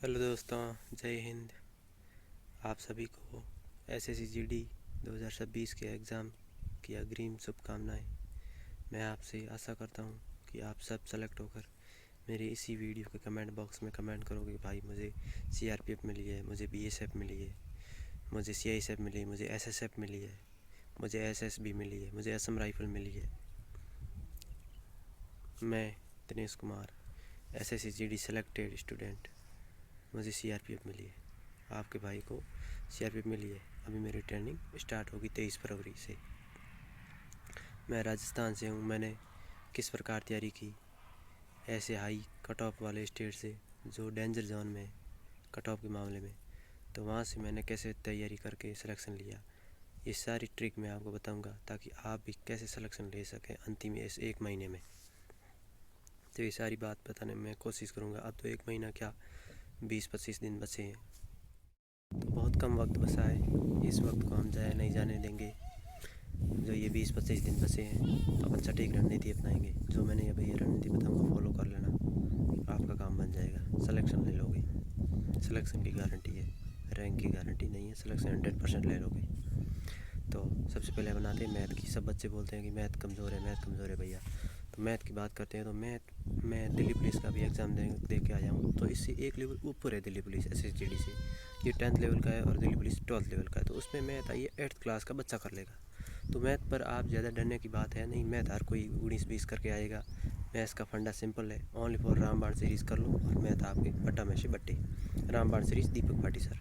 Hello दोस्तों, जय हिंद। आप सभी को एसएससी जीडी 2026 के एग्ज़ाम की अग्रिम शुभकामनाएं। मैं आपसे आशा करता हूं कि आप सब सेलेक्ट होकर मेरे इसी वीडियो के कमेंट बॉक्स में कमेंट करोगे, भाई मुझे सीआरपीएफ मिली है, मुझे बीएसएफ मिली है, मुझे सीआईएसएफ मिली है, मुझे एसएसएफ मिली है, मुझे एसएसबी मिली है, मुझे असम राइफल मिली है। मैं Dinesh Kumar, SSC GD selected student, मुझे सीआरपीएफ मिली है। आपके भाई को सीआरपीएफ मिली है। अभी मेरी ट्रेनिंग स्टार्ट होगी 23 फरवरी से। मैं राजस्थान से हूँ। मैंने किस प्रकार तैयारी की, ऐसे हाई कट ऑफ वाले स्टेट से जो डेंजर जोन में कट ऑफ के मामले में, तो वहाँ से मैंने कैसे तैयारी करके सिलेक्शन लिया, ये सारी ट्रिक मैं आपको बताऊंगा ताकि आप भी कैसे सिलेक्शन ले सकें अंतिम इस 1 महीने में। तो ये सारी बात बताने में मैं कोशिश करूँगा। अब तो 1 महीना क्या, 20-25 दिन बचे हैं, तो बहुत कम वक्त बचा है। इस वक्त को हम जाया नहीं जाने देंगे। जो ये 20-25 दिन बचे हैं, अपन सटीक रणनीति अपनाएंगे। जो मैंने अभी ये रणनीति बताऊंगा फॉलो कर लेना, आपका काम बन जाएगा, सिलेक्शन ले लोगे। सिलेक्शन की गारंटी है, रैंक की गारंटी नहीं है। सिलेक्शन 100% ले लोगे। तो सबसे पहले बनाते हैं मैथ की। सब बच्चे बोलते हैं कि मैथ कमज़ोर है, मैथ कमज़ोर है भैया। तो मैथ की बात करते हैं। तो मैं दिल्ली पुलिस का भी एग्ज़ाम दे के आया हूँ। तो इससे एक लेवल ऊपर है दिल्ली पुलिस एसएसजीडी से। ये 10th लेवल का है और दिल्ली पुलिस 12th लेवल का है। तो उसमें मैथ आई है 8th क्लास का बच्चा कर लेगा। तो मैथ पर आप ज़्यादा डरने की बात है नहीं। मैथ हर कोई 19-20 करके आएगा। मैथ्स का फंडा सिंपल है। ओनली फॉर रामबाण सीरीज़ कर लो और मैथ आपके बट्टा में से बट्टे। रामबाण सीरीज़ दीपक भाटी सर।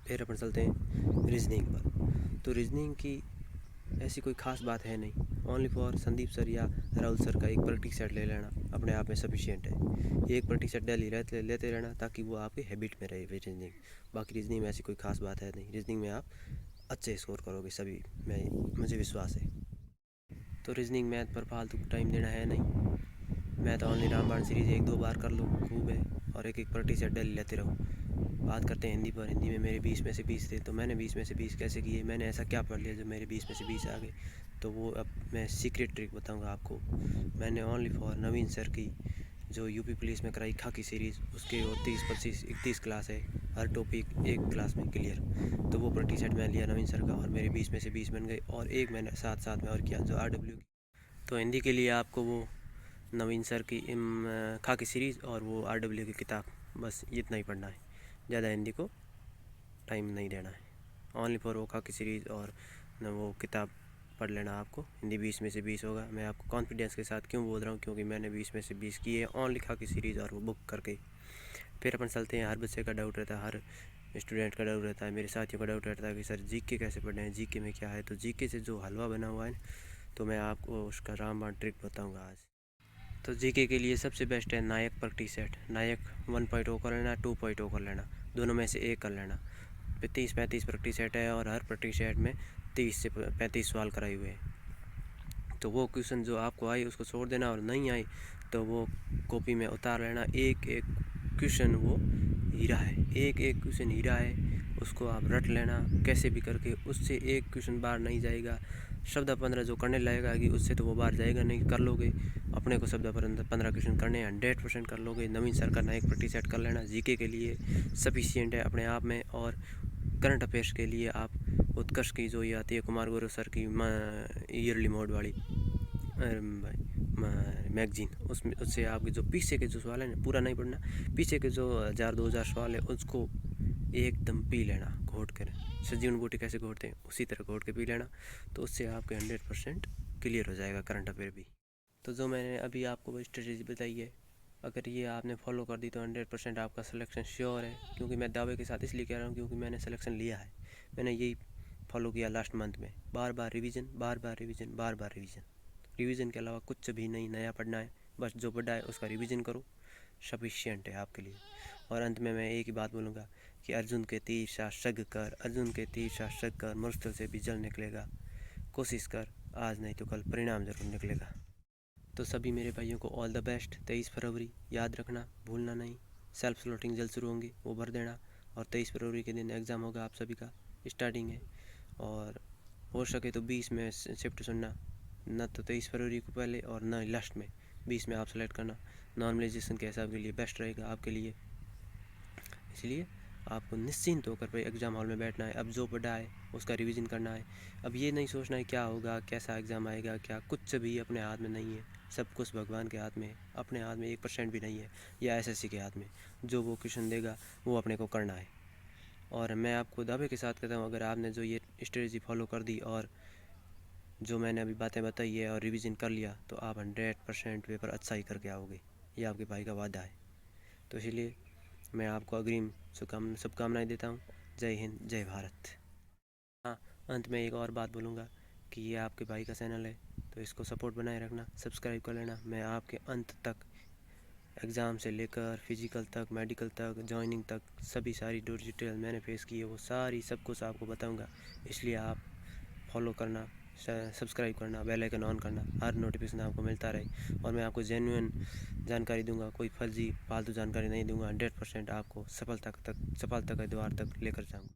फिर अपन चलते हैं रीजनिंग पर। तो रीजनिंग की ऐसी कोई ख़ास बात है नहीं। ओनली फॉर संदीप सर या राहुल सर का एक प्रैक्टिस सेट ले लेना अपने आप में सफिशिएंट है। एक प्रैक्टिस सेट डेली लेते रहना ताकि वो आपके हैबिट में रहे रीजनिंग। बाकी रीजनिंग में ऐसी कोई ख़ास बात है नहीं। रीजनिंग में आप अच्छे स्कोर करोगे सभी, मुझे विश्वास है। तो रीजनिंग मैथ पर फालतू टाइम देना है नहीं। मैथ ओनली रामबाण सीरीज़ 1-2 बार कर लो, खूब है। और एक प्रैक्टिस सेट डेली लेते रहो। बात करते हैं हिंदी पर। हिंदी में मेरे 20 में से 20 थे। तो मैंने 20 में से 20 कैसे किए, मैंने ऐसा क्या पढ़ लिया जो मेरे 20 में से 20 आ गए, तो वो अब मैं सीक्रेट ट्रिक बताऊंगा आपको। मैंने ओनली फॉर नवीन सर की जो यूपी पुलिस में कराई खाकी सीरीज़, उसके 30-25-31 क्लास है, हर टॉपिक एक क्लास में क्लियर। तो वो प्रैक्टिस सेट मैं लिया नवीन सर का और मेरे 20 में से 20 बन गए। और एक मैंने साथ में और किया जो आरडब्ल्यू की। तो हिंदी के लिए आपको वो नवीन सर की खाकी सीरीज़ और वो आरडब्ल्यू की किताब, बस इतना ही पढ़ना है। ज़्यादा हिंदी को टाइम नहीं देना है। ओनली फॉर वो खाकी सीरीज़ और न वो किताब पढ़ लेना। आपको हिंदी 20 में से 20 होगा। मैं आपको कॉन्फिडेंस के साथ क्यों बोल रहा हूँ, क्योंकि मैंने 20 में से 20 किए ओनली खाकी सीरीज़ और वो बुक करके। फिर अपन चलते हैं। हर बच्चे का डाउट रहता है, हर स्टूडेंट का डाउट रहता है, मेरे साथियों का डाउट रहता है कि सर जीके कैसे पढ़ना है, जीके में क्या है। तो जीके से जो हलवा बना हुआ है, तो मैं आपको उसका रामबाण ट्रिक बताऊँगा आज। तो जीके के लिए सबसे बेस्ट है नायक प्रैक्टिस सेट। नायक 1.0 कर लेना, 2.0 कर लेना, दोनों में से एक कर लेना। 30-35 प्रैक्टिस सेट है और हर प्रैक्टिस सेट में 30 से 35 सवाल कराए हुए हैं। तो वो क्वेश्चन जो आपको आई उसको छोड़ देना, और नहीं आई तो वो कॉपी में उतार लेना। एक एक क्वेश्चन वो हीरा है, एक एक क्वेश्चन हीरा है, उसको आप रट लेना कैसे भी करके। उससे एक क्वेश्चन बाहर नहीं जाएगा। शब्द 15 जो करने लगेगा कि उससे तो वो बाहर जाएगा नहीं, कर लोगे। अपने को शब्द 15 क्वेश्चन करने 100% कर लोगे। नवीन सर का नया एक प्रैक्टिस सेट कर लेना। जीके के लिए सफिशिएंट है अपने आप में। और करंट अफेयर्स के लिए आप उत्कर्ष की जो ये आती है कुमार गौरव सर की ईयरली मोड वाली मैगजीन, उससे आपके जो पीछे के जो सवाल है ना, पूरा नहीं पढ़ना, पीछे के जो 1000-2000 सवाल है उसको एकदम पी लेना घोट कर। सजीवन बूटी कैसे घोटते हैं उसी तरह घोट के पी लेना। तो उससे आपके 100% क्लियर हो जाएगा करंट अफेयर भी। तो जो मैंने अभी आपको वो स्ट्रेटेजी बताई है, अगर ये आपने फॉलो कर दी तो 100% आपका सिलेक्शन श्योर है। क्योंकि मैं दावे के साथ इसलिए कह रहा हूँ क्योंकि मैंने सिलेक्शन लिया है। मैंने यही फॉलो किया लास्ट मंथ में। बार बार रिवीजन, बार बार रिवीजन, बार बार रिवीजन। रिवीजन के अलावा कुछ भी नहीं नया पढ़ना है, बस जो पढ़ा है उसका रिवीजन करो, सफिशिएंट है आपके लिए। और अंत में मैं एक ही बात बोलूँगा कि अर्जुन के तीर शास्त्रज्ञ कर, अर्जुन के तीर शास्त्रज्ञ कर, मरुस्थल से भी जल निकलेगा। कोशिश कर, आज नहीं तो कल परिणाम जरूर निकलेगा। तो सभी मेरे भाइयों को ऑल द बेस्ट। 23 फरवरी याद रखना, भूलना नहीं। सेल्फ स्लॉटिंग जल्द शुरू होंगी, वो भर देना। और 23 फरवरी के दिन एग्ज़ाम होगा, आप सभी का स्टार्टिंग है। और हो सके तो 20 में शिफ्ट सुनना, न तो 23 फरवरी को पहले और न लास्ट में, 20 में आप सेलेक्ट करना। नॉर्मलाइजेशन के हिसाब के लिए बेस्ट रहेगा आपके लिए। इसलिए आपको निश्चिंत होकर पे एग्ज़ाम हॉल में बैठना है। अब जो पढ़ा है उसका रिवीजन करना है। अब ये नहीं सोचना है क्या होगा, कैसा एग्ज़ाम आएगा, क्या, कुछ भी अपने हाथ में नहीं है। सब कुछ भगवान के हाथ में है, अपने हाथ में 1% भी नहीं है, या एसएससी के हाथ में। जो वो क्वेश्चन देगा वो अपने को करना है। और मैं आपको दावे के साथ कहता हूँ, अगर आपने जो ये स्ट्रेटजी फॉलो कर दी और जो मैंने अभी बातें बताई है और रिवीजन कर लिया, तो आप 100% पेपर अच्छा ही करके आओगे। ये आपके भाई का वादा है। तो इसलिए मैं आपको अग्रिम शुभकामनाएं देता हूँ। जय हिंद, जय भारत। हाँ, अंत में एक और बात बोलूँगा कि ये आपके भाई का चैनल है, तो इसको सपोर्ट बनाए रखना, सब्सक्राइब कर लेना। मैं आपके अंत तक, एग्ज़ाम से लेकर फिज़िकल तक, मेडिकल तक, जॉइनिंग तक, सभी सारी जो डिटेल मैंने फेस की है वो सारी सब कुछ आपको बताऊँगा। इसलिए आप फॉलो करना, सब्सक्राइब करना, बेल आइकन ऑन करना, हर नोटिफिकेशन आपको मिलता रहे। और मैं आपको जेन्युइन जानकारी दूंगा, कोई फर्जी फालतू जानकारी नहीं दूंगा। 100% आपको सफलता के द्वार तक लेकर जाऊंगा।